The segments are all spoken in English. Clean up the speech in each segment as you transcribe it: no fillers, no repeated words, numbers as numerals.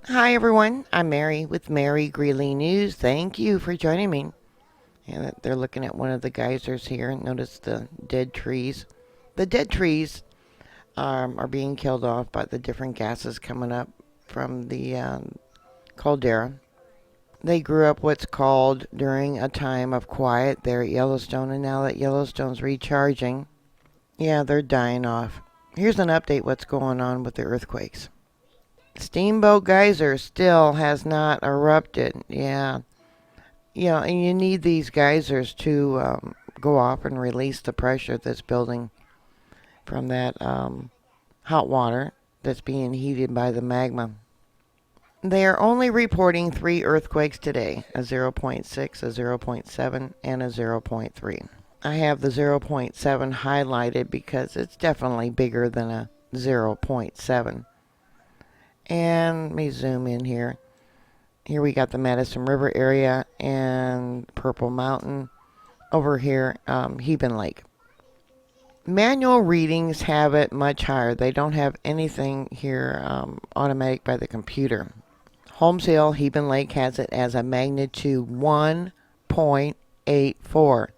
Hi everyone, I'm Mary with Mary Greeley News. Thank you for joining me. And they're looking at one of the geysers here. Notice the dead trees. The dead trees are being killed off by the different gases coming up from the caldera. They grew up what's called during a time of quiet there at Yellowstone, and now that Yellowstone's recharging, yeah, they're dying off. Here's an update what's going on with the earthquakes. Steamboat Geyser still has not erupted. Yeah, and you need these geysers to go off and release the pressure that's building from that hot water that's being heated by the magma. They are only reporting 3 earthquakes today, a zero point 0.6, a zero point 0.7, and a zero point 0.3. I have the zero point 0.7 highlighted because it's definitely bigger than a zero point 0.7. And let me zoom in here. Here we got the Madison River area and Purple Mountain. Over here, Heben Lake. Manual readings have it much higher. They don't have anything here automatic by the computer. Holmes Hill, Heben Lake has it as a magnitude 1.84.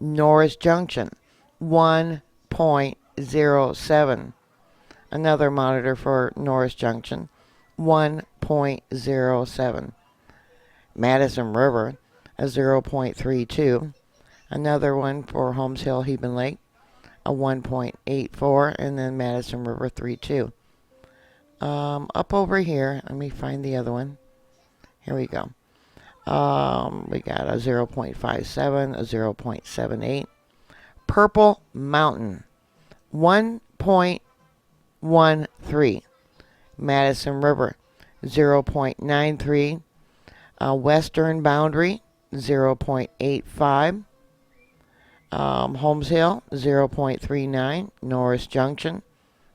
Norris Junction, 1.07. Another monitor for Norris Junction, 1.07. Madison River, a 0.32. Another one for Holmes Hill, Heben Lake, a 1.84. And then Madison River, 3.2. Up over here, let me find the other one. Here we go. We got a 0.57, a 0.78. Purple Mountain, 1.13. Madison River, 0.93. Western Boundary, 0.85. Holmes Hill, 0.39. Norris Junction,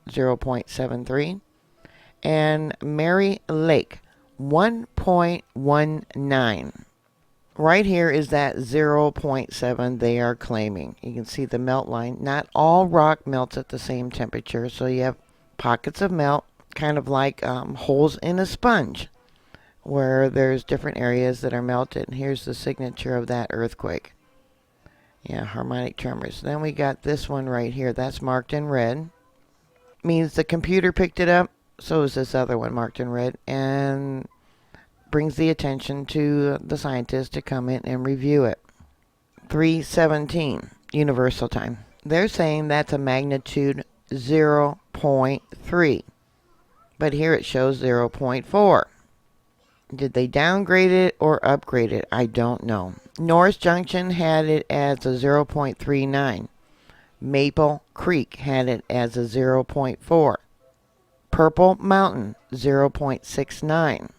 0.73. And Mary Lake, 1.19. Right here is that 0.7 they are claiming. You can see the melt line. Not all rock melts at the same temperature, so you have pockets of melt, kind of like holes in a sponge, where there's different areas that are melted. And here's the signature of that earthquake. Yeah, harmonic tremors. Then we got this one right here. That's marked in red. Means the computer picked it up. So is this other one marked in red. And brings the attention to the scientists to come in and review it. 3:17 universal time. They're saying that's a magnitude 0.3. But here it shows 0.4. Did they downgrade it or upgrade it? I don't know. Norris Junction had it as a 0.39. Maple Creek had it as a 0.4. Purple Mountain, 0.69.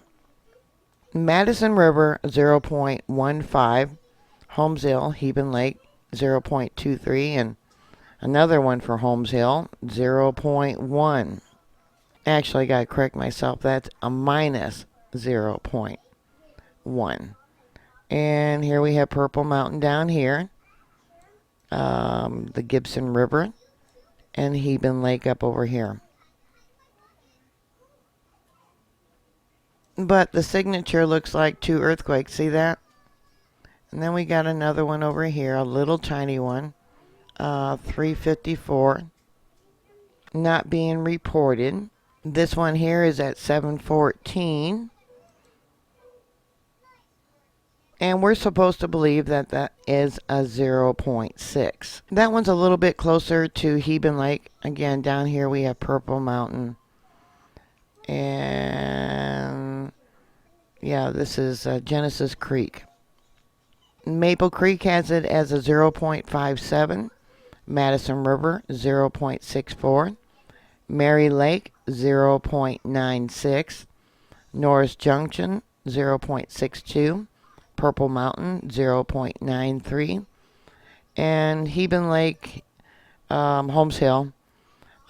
Madison River, 0.15. Holmes Hill, Heben Lake, 0.23. And another one for Holmes Hill, 0.1. Actually, I got to correct myself. That's a minus 0.1. And here we have Purple Mountain down here. The Gibson River. And Heben Lake up over here. But the signature looks like 2 earthquakes. See that? And then we got another one over here. A little tiny one. 354. Not being reported. This one here is at 714. And we're supposed to believe that that is a 0.6. That one's a little bit closer to Heben Lake. Again, down here we have Purple Mountain. And yeah, this is Genesis Creek. Maple Creek has it as a 0.57. Madison River, 0.64. Mary Lake, 0.96. Norris Junction, 0.62. Purple Mountain, 0.93. And Heben Lake, Holmes Hill,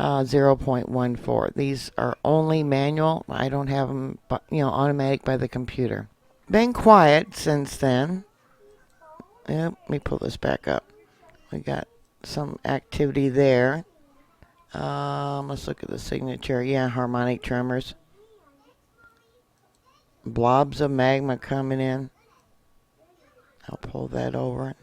0.14. These are only manual. I don't have them, automatic by the computer. Been quiet since then. Let me pull this back up. We got some activity there. Let's look at the signature. Yeah, harmonic tremors. Blobs of magma coming in. I'll pull that over.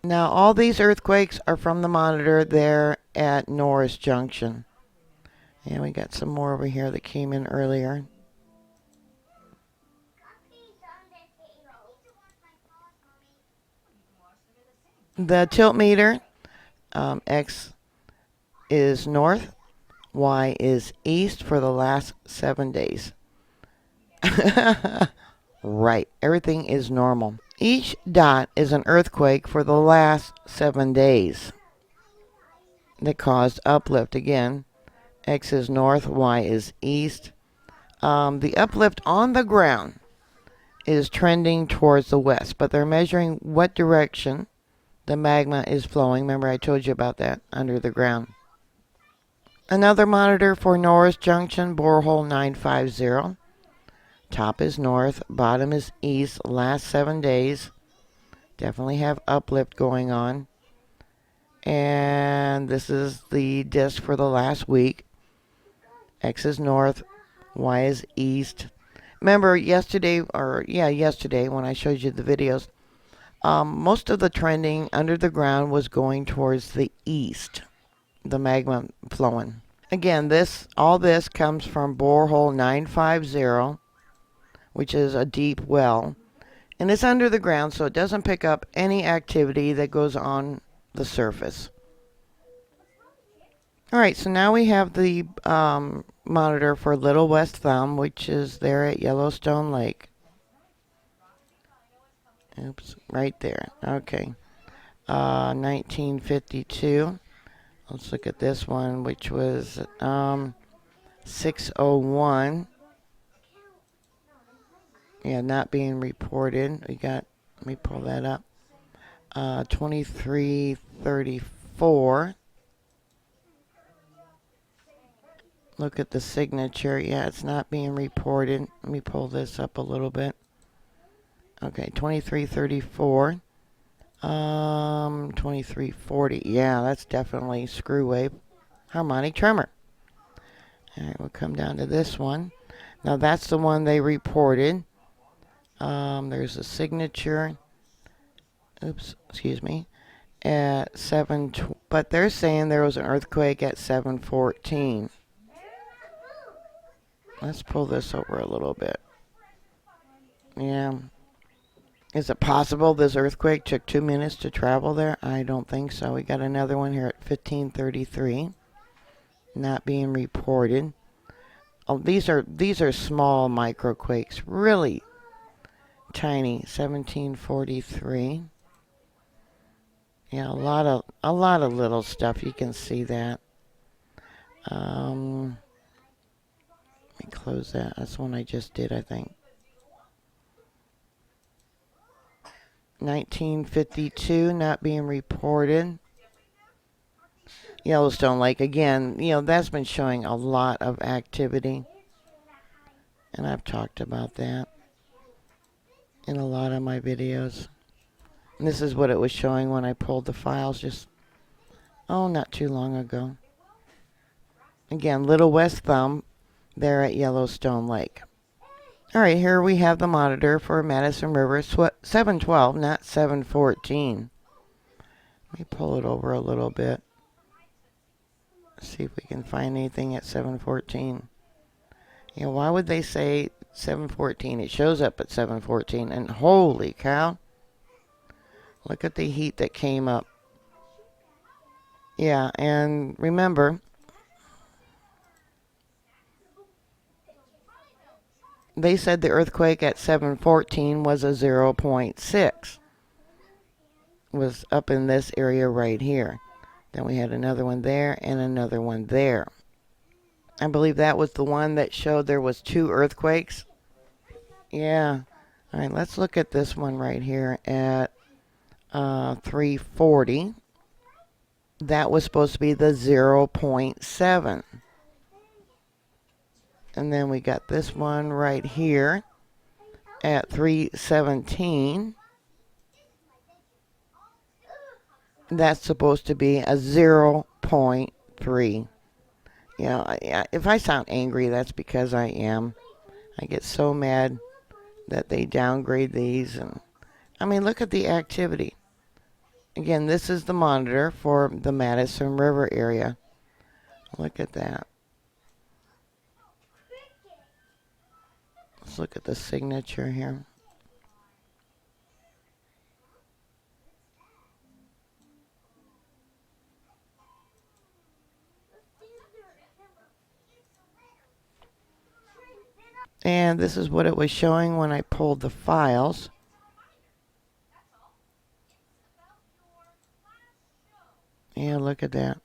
Now, all these earthquakes are from the monitor there at Norris Junction. And we got some more over here that came in earlier. The tilt meter, X is north, Y is east for the last 7 days. Right, everything is normal. Each dot is an earthquake for the last 7 days that caused uplift. Again, X is north, Y is east. The uplift on the ground is trending towards the west, but they're measuring what direction the magma is flowing. Remember I told you about that, under the ground. Another monitor for Norris Junction, borehole 950. Top is north, bottom is east, last 7 days. Definitely have uplift going on. And this is the disk for the last week. X is north, Y is east. Remember yesterday when I showed you the videos, most of the trending under the ground was going towards the east, the magma flowing. Again, all this comes from borehole 950, which is a deep well, and it's under the ground, so it doesn't pick up any activity that goes on the surface. All right, so now we have the monitor for Little West Thumb, which is there at Yellowstone Lake. Oops, right there. Okay. 1952. Let's look at this one, which was 601. Yeah, not being reported. Let me pull that up. 2334. Look at the signature. Yeah, it's not being reported. Let me pull this up a little bit. Okay, 2334. 2340. Yeah, that's definitely screw wave harmonic tremor. All right, we'll come down to this one. Now that's the one they reported. There's a signature. Oops, excuse me. At 7, but they're saying there was an earthquake at 7:14. Let's pull this over a little bit. Yeah. Is it possible this earthquake took 2 minutes to travel there? I don't think so. We got another one here at 1533. Not being reported. Oh, these are small microquakes. Really tiny. 1743. Yeah, a lot of little stuff. You can see that. Let me close that. That's one I just did, I think. 1952, not being reported. Yellowstone Lake, again, that's been showing a lot of activity. And I've talked about that in a lot of my videos. And this is what it was showing when I pulled the files not too long ago. Again, Little West Thumb there at Yellowstone Lake. All right, here we have the monitor for Madison River, 712, not 714. Let me pull it over a little bit. See if we can find anything at 714. Why would they say 714? It shows up at 714, and holy cow. Look at the heat that came up. Yeah, and remember, they said the earthquake at 714 was a 0.6. Was up in this area right here. Then we had another one there and another one there. I believe that was the one that showed there was 2 earthquakes. Yeah. All right, let's look at this one right here at 340. That was supposed to be the 0.7. And then we got this one right here at 317. That's supposed to be a 0.3. You know, if I sound angry, that's because I am. I get so mad that they downgrade these. And I mean, look at the activity. Again, this is the monitor for the Madison River area. Look at that. Let's look at the signature here. And this is what it was showing when I pulled the files. Yeah, look at that.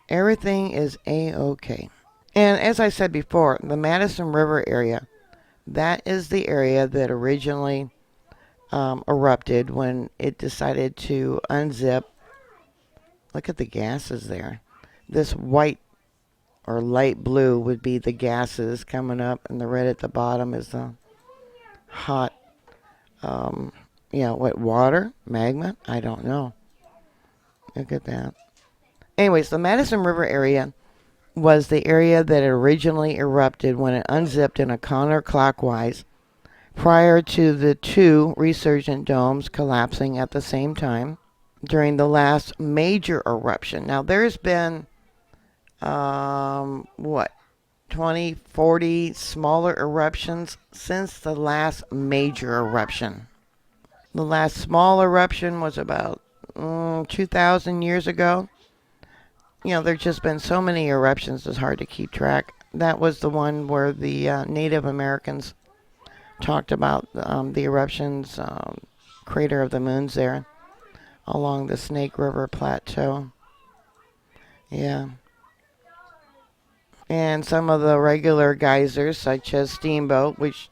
Everything is A-OK. And as I said before, the Madison River area, that is the area that originally erupted when it decided to unzip. Look at the gases there. This white or light blue would be the gases coming up, and the red at the bottom is the hot, what, water, magma? I don't know. Look at that. Anyways, the Madison River area was the area that originally erupted when it unzipped in a counterclockwise prior to the two resurgent domes collapsing at the same time during the last major eruption. Now, there's been, 20, 40 smaller eruptions since the last major eruption. The last small eruption was about 2,000 years ago. You know, there's just been so many eruptions, it's hard to keep track. That was the one where the Native Americans talked about the eruptions, crater of the moons there along the Snake River Plateau. Yeah. And some of the regular geysers, such as Steamboat, which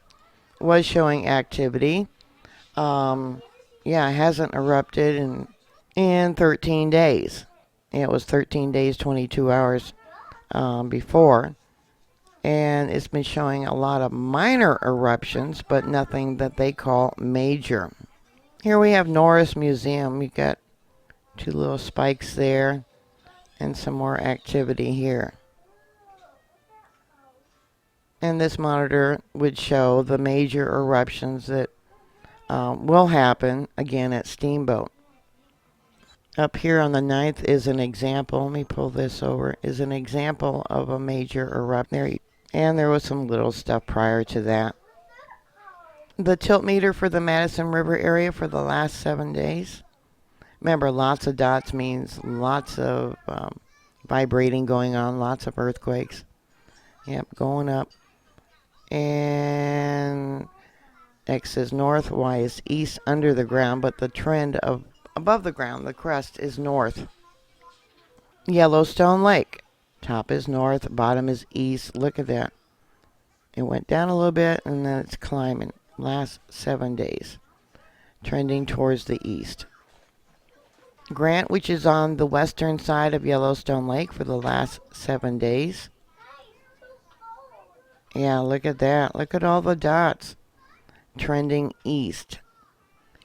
was showing activity, hasn't erupted in 13 days. It was 13 days, 22 hours before. And it's been showing a lot of minor eruptions, but nothing that they call major. Here we have Norris Museum. You got two little spikes there and some more activity here. And this monitor would show the major eruptions that will happen again at Steamboat. Up here on the 9th is an example. Let me pull this over. Is an example of a major eruption. And there was some little stuff prior to that. The tilt meter for the Madison River area for the last 7 days. Remember, lots of dots means lots of vibrating going on, lots of earthquakes. Yep, going up. And X is north, Y is east under the ground, but the trend of above the ground, the crest is north. Yellowstone Lake. Top is north, bottom is east. Look at that. It went down a little bit and then it's climbing. Last 7 days. Trending towards the east. Grant, which is on the western side of Yellowstone Lake for the last 7 days. Yeah, look at that. Look at all the dots. Trending east.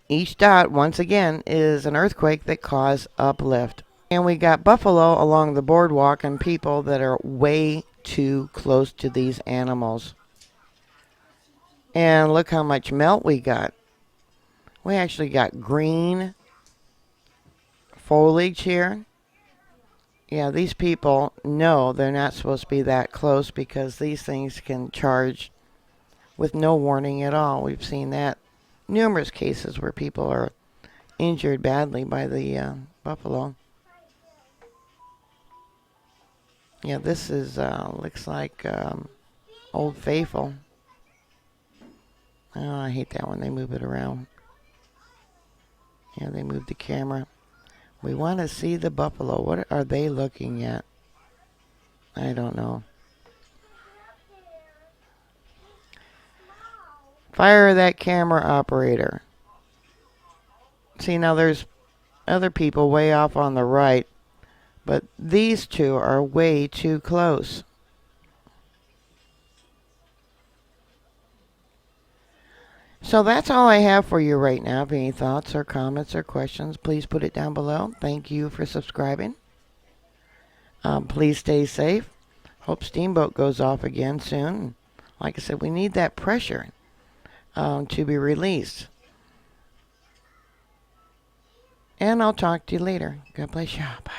Each dot, once again, is an earthquake that caused uplift. And we got buffalo along the boardwalk and people that are way too close to these animals. And look how much melt we got. We actually got green foliage here. Yeah, these people know they're not supposed to be that close because these things can charge with no warning at all. We've seen that numerous cases where people are injured badly by the buffalo. Yeah, this is looks like Old Faithful. Oh, I hate that when they move it around. Yeah, they move the camera. We want to see the buffalo. What are they looking at? I don't know. Fire that camera operator. See, now there's other people way off on the right, but these two are way too close. So that's all I have for you right now. If any thoughts or comments or questions, please put it down below. Thank you for subscribing. Please stay safe. Hope Steamboat goes off again soon. Like I said, we need that pressure to be released. And I'll talk to you later. God bless you. Bye.